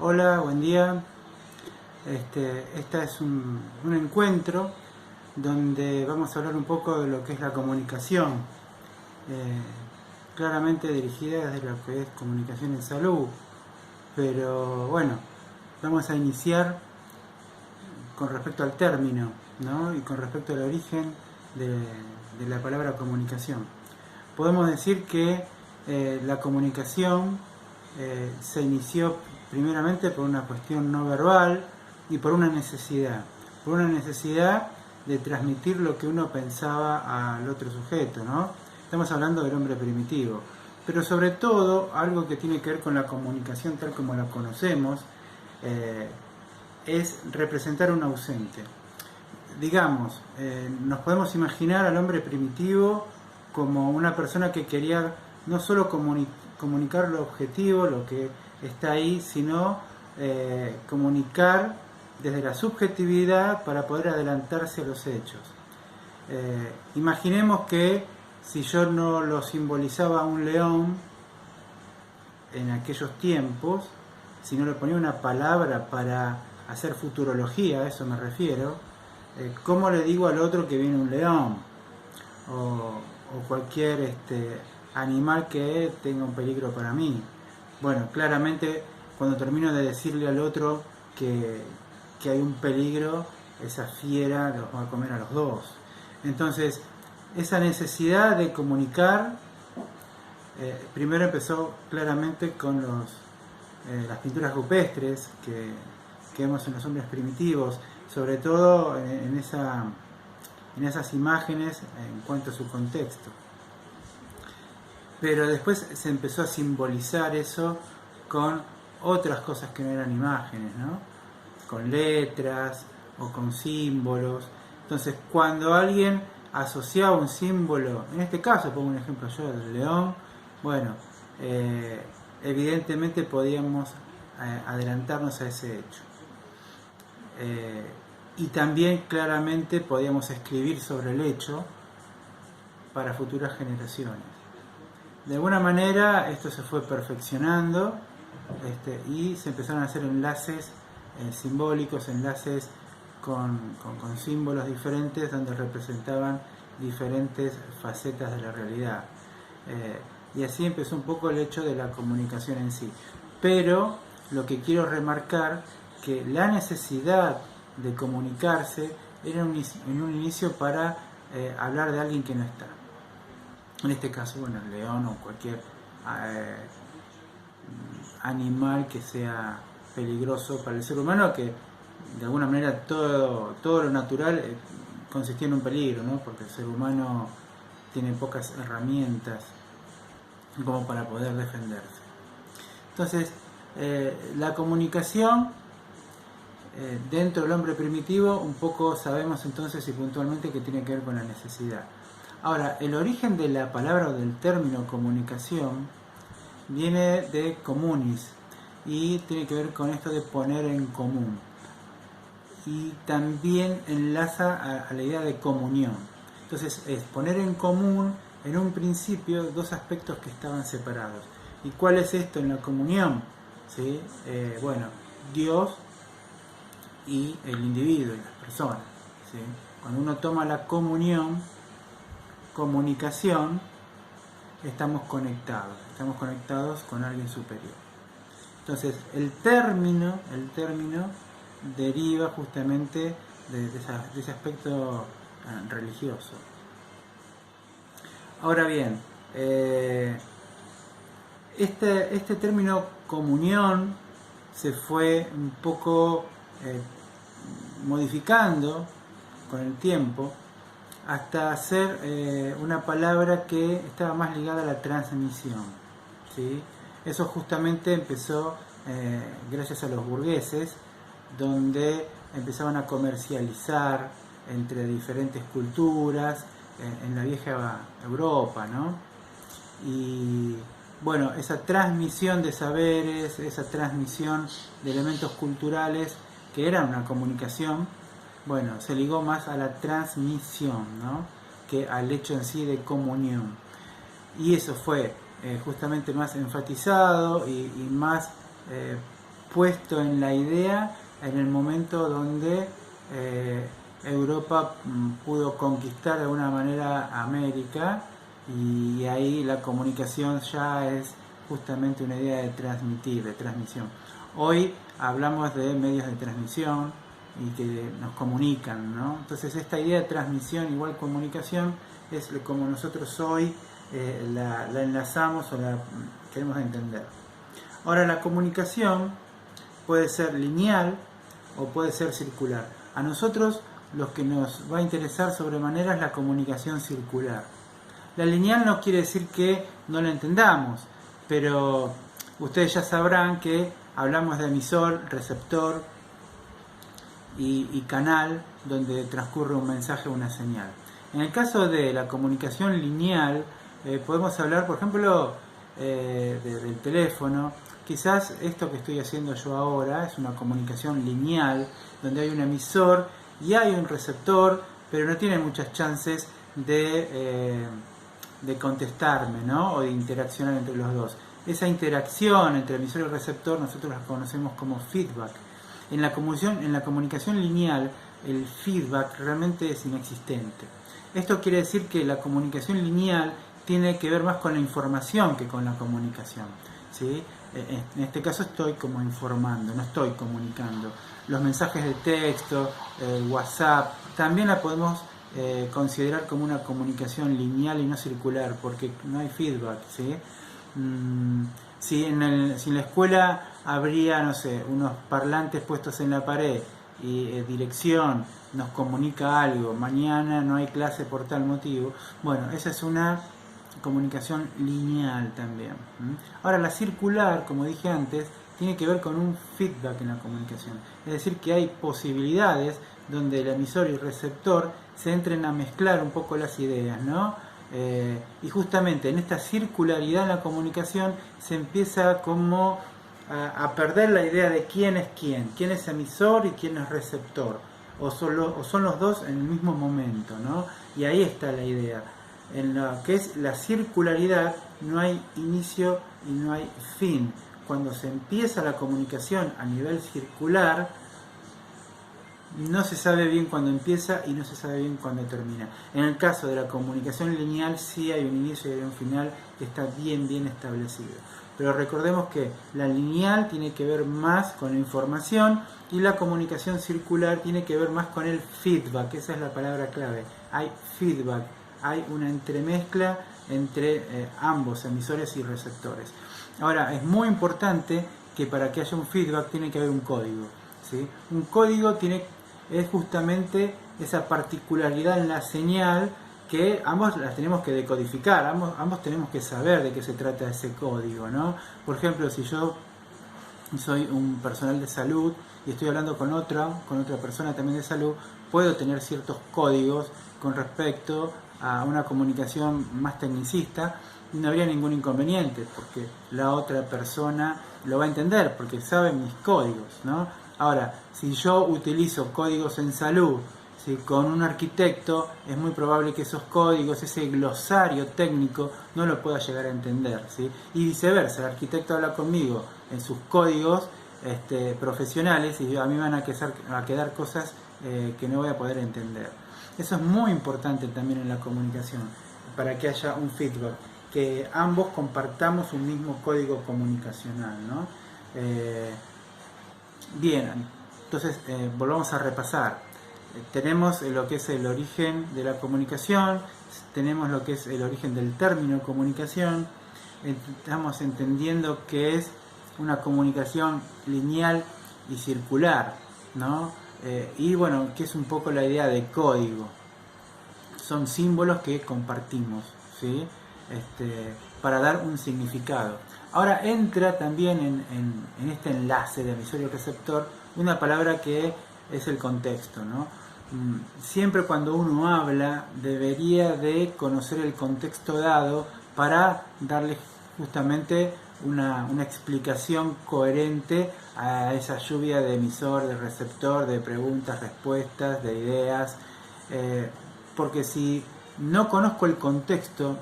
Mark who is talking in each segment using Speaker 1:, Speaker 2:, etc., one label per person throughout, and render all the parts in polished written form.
Speaker 1: Hola, buen día. Esta es un encuentro donde vamos a hablar un poco de lo que es la comunicación, eh, claramente dirigida desde lo que es comunicación en salud, pero bueno, vamos a iniciar con respecto al término, ¿no? Y con respecto al origen de, de la palabra comunicación. Podemos decir que la comunicación se inició primeramente por una cuestión no verbal y por una necesidad de transmitir lo que uno pensaba al otro sujeto, ¿no? Estamos hablando del hombre primitivo, pero sobre todo algo que tiene que ver con la comunicación tal como la conocemos, eh, es representar un ausente. Digamos, nos podemos imaginar al hombre primitivo como una persona que quería no solo comunicar lo objetivo, lo que está ahí, sino comunicar desde la subjetividad para poder adelantarse a los hechos. Imaginemos que si yo no lo simbolizaba a un león en aquellos tiempos, si no le ponía una palabra para hacer futurología, a eso me refiero, ¿cómo le digo al otro que viene un león? O cualquier animal que tenga un peligro para mí. Bueno, claramente cuando termino de decirle al otro que hay un peligro, esa fiera los va a comer a los dos. Entonces, esa necesidad de comunicar primero empezó claramente con las pinturas rupestres que vemos en los hombres primitivos, sobre todo en esas imágenes en cuanto a su contexto. Pero después se empezó a simbolizar eso con otras cosas que no eran imágenes, ¿no? Con letras o con símbolos. Entonces, cuando alguien asociaba un símbolo, en este caso pongo un ejemplo yo del león, bueno, evidentemente podíamos adelantarnos a ese hecho. Y también claramente podíamos escribir sobre el hecho para futuras generaciones. De alguna manera esto se fue perfeccionando y se empezaron a hacer enlaces simbólicos, enlaces con símbolos diferentes donde representaban diferentes facetas de la realidad. Y así empezó un poco el hecho de la comunicación en sí. Pero lo que quiero remarcar que la necesidad de comunicarse era en un inicio para hablar de alguien que no está. En este caso, bueno, el león o cualquier animal que sea peligroso para el ser humano, que de alguna manera todo lo natural consistía en un peligro, ¿no? Porque el ser humano tiene pocas herramientas como para poder defenderse. Entonces, la comunicación dentro del hombre primitivo, un poco sabemos entonces y puntualmente que tiene que ver con la necesidad. Ahora, el origen de la palabra o del término comunicación viene de communis y tiene que ver con esto de poner en común. Y también enlaza a la idea de comunión. Entonces es poner en común en un principio dos aspectos que estaban separados. ¿Y cuál es esto en la comunión? ¿Sí? Bueno, Dios y el individuo y las personas. ¿Sí? Cuando uno toma la comunicación, estamos conectados con alguien superior. Entonces, el término deriva justamente de ese aspecto religioso. Ahora bien, este término comunión se fue un poco modificando con el tiempo hasta hacer una palabra que estaba más ligada a la transmisión, ¿sí? Eso justamente empezó gracias a los burgueses, donde empezaban a comercializar entre diferentes culturas en la vieja Europa, ¿no? Y bueno, esa transmisión de saberes, esa transmisión de elementos culturales, que era una comunicación, bueno, se ligó más a la transmisión, ¿no? Que al hecho en sí de comunión. Y eso fue justamente más enfatizado y más puesto en la idea en el momento donde Europa pudo conquistar de alguna manera América, y ahí la comunicación ya es justamente una idea de transmitir, de transmisión. Hoy hablamos de medios de transmisión y que nos comunican, ¿no? Entonces esta idea de transmisión igual comunicación es como nosotros hoy la enlazamos o la queremos entender. Ahora, la comunicación puede ser lineal o puede ser circular. A nosotros lo que nos va a interesar sobremanera es la comunicación circular. La lineal no quiere decir que no la entendamos, pero ustedes ya sabrán que hablamos de emisor, receptor y canal donde transcurre un mensaje o una señal. En el caso de la comunicación lineal, podemos hablar, por ejemplo, del teléfono. Quizás esto que estoy haciendo yo ahora es una comunicación lineal, donde hay un emisor y hay un receptor, pero no tiene muchas chances de contestarme, ¿no? O de interaccionar entre los dos. Esa interacción entre emisor y receptor nosotros la conocemos como feedback. En la comunicación lineal, el feedback realmente es inexistente. Esto quiere decir que la comunicación lineal tiene que ver más con la información que con la comunicación, ¿sí? En este caso estoy como informando, no estoy comunicando. Los mensajes de texto, WhatsApp, también la podemos considerar como una comunicación lineal y no circular, porque no hay feedback, ¿sí? Si en la escuela habría, no sé, unos parlantes puestos en la pared y dirección nos comunica algo, mañana no hay clase por tal motivo, bueno, esa es una comunicación lineal también. Ahora, la circular, como dije antes, tiene que ver con un feedback en la comunicación, es decir, que hay posibilidades donde el emisor y el receptor se entren a mezclar un poco las ideas, ¿no? Y justamente en esta circularidad en la comunicación se empieza como a perder la idea de quién es emisor y quién es receptor, o son los dos en el mismo momento, ¿no? Y ahí está la idea. En lo que es la circularidad no hay inicio y no hay fin. Cuando se empieza la comunicación a nivel circular, no se sabe bien cuándo empieza y no se sabe bien cuándo termina. En el caso de la comunicación lineal sí hay un inicio y hay un final que está bien establecido. Pero recordemos que la lineal tiene que ver más con la información y la comunicación circular tiene que ver más con el feedback. Esa es la palabra clave. Hay feedback, hay una entremezcla entre ambos, emisores y receptores. Ahora, es muy importante que para que haya un feedback tiene que haber un código, ¿sí? Un código es justamente esa particularidad en la señal que ambos las tenemos que decodificar, ambos tenemos que saber de qué se trata ese código, ¿no? Por ejemplo, si yo soy un personal de salud y estoy hablando con otra persona también de salud, puedo tener ciertos códigos con respecto a una comunicación más tecnicista, y no habría ningún inconveniente porque la otra persona lo va a entender porque sabe mis códigos, ¿no? Ahora, si yo utilizo códigos en salud, ¿sí?, con un arquitecto, es muy probable que esos códigos, ese glosario técnico, no lo pueda llegar a entender, ¿sí? Y viceversa, el arquitecto habla conmigo en sus códigos profesionales y a mí me van a quedar cosas que no voy a poder entender. Eso es muy importante también en la comunicación, para que haya un feedback, que ambos compartamos un mismo código comunicacional, ¿no? Bien, entonces volvamos a repasar. Tenemos lo que es el origen de la comunicación, tenemos lo que es el origen del término comunicación, estamos entendiendo que es una comunicación lineal y circular, ¿no? Y bueno, que es un poco la idea de código. Son símbolos que compartimos, ¿sí? Para dar un significado. Ahora entra también en este enlace de emisor y receptor una palabra que es el contexto, ¿no? Siempre cuando uno habla debería de conocer el contexto dado para darle justamente una explicación coherente a esa lluvia de emisor, de receptor, de preguntas, respuestas, de ideas, porque si no conozco el contexto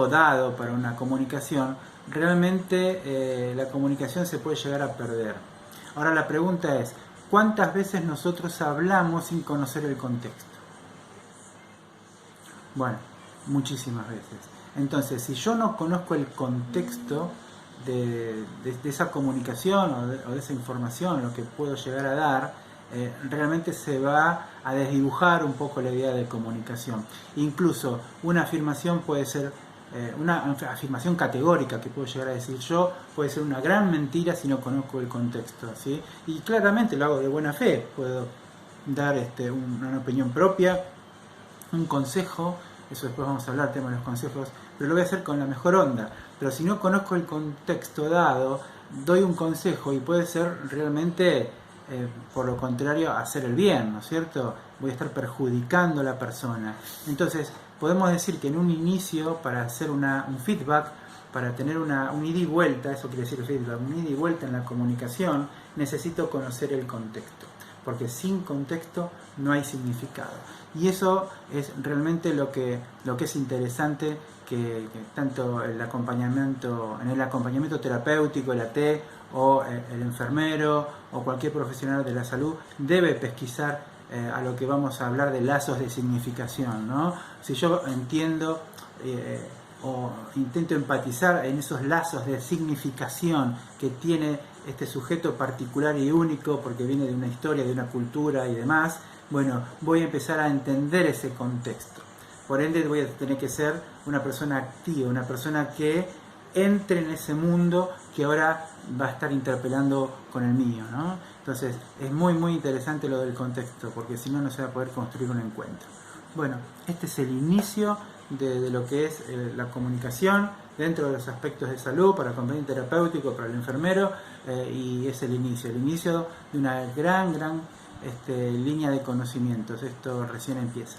Speaker 1: dado para una comunicación, realmente la comunicación se puede llegar a perder. Ahora la pregunta es, ¿cuántas veces nosotros hablamos sin conocer el contexto? Bueno, muchísimas veces. Entonces, si yo no conozco el contexto de esa comunicación o de esa información, lo que puedo llegar a dar, realmente se va a desdibujar un poco la idea de comunicación. Incluso una afirmación puede ser, una afirmación categórica que puedo llegar a decir yo, puede ser una gran mentira si no conozco el contexto, ¿sí? Y claramente lo hago de buena fe, puedo dar una opinión propia, un consejo, eso después vamos a hablar, tema de los consejos, pero lo voy a hacer con la mejor onda. Pero si no conozco el contexto dado, doy un consejo y puede ser realmente, por lo contrario, hacer el bien, ¿no es cierto? Voy a estar perjudicando a la persona. Entonces, podemos decir que en un inicio, para hacer un feedback, para tener un ida y vuelta, eso quiere decir feedback, un ida y vuelta en la comunicación, necesito conocer el contexto, porque sin contexto no hay significado. Y eso es realmente lo que es interesante, que tanto en el acompañamiento terapéutico, el AT, o el enfermero, o cualquier profesional de la salud, debe pesquisar a lo que vamos a hablar de lazos de significación, ¿no? Si yo entiendo o intento empatizar en esos lazos de significación que tiene este sujeto particular y único, porque viene de una historia, de una cultura y demás, bueno, voy a empezar a entender ese contexto. Por ende, voy a tener que ser una persona activa, una persona que entre en ese mundo que ahora va a estar interpelando con el mío, ¿no? Entonces, es muy, muy interesante lo del contexto, porque si no, no se va a poder construir un encuentro. Bueno, este es el inicio de lo que es la comunicación dentro de los aspectos de salud, para el acompañamiento terapéutico, para el enfermero, y es el inicio de una gran línea de conocimientos. Esto recién empieza.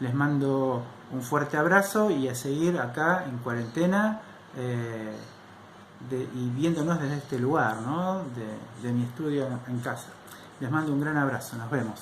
Speaker 1: Les mando un fuerte abrazo y a seguir acá en cuarentena y viéndonos desde este lugar, ¿no? de mi estudio en casa. Les mando un gran abrazo, nos vemos.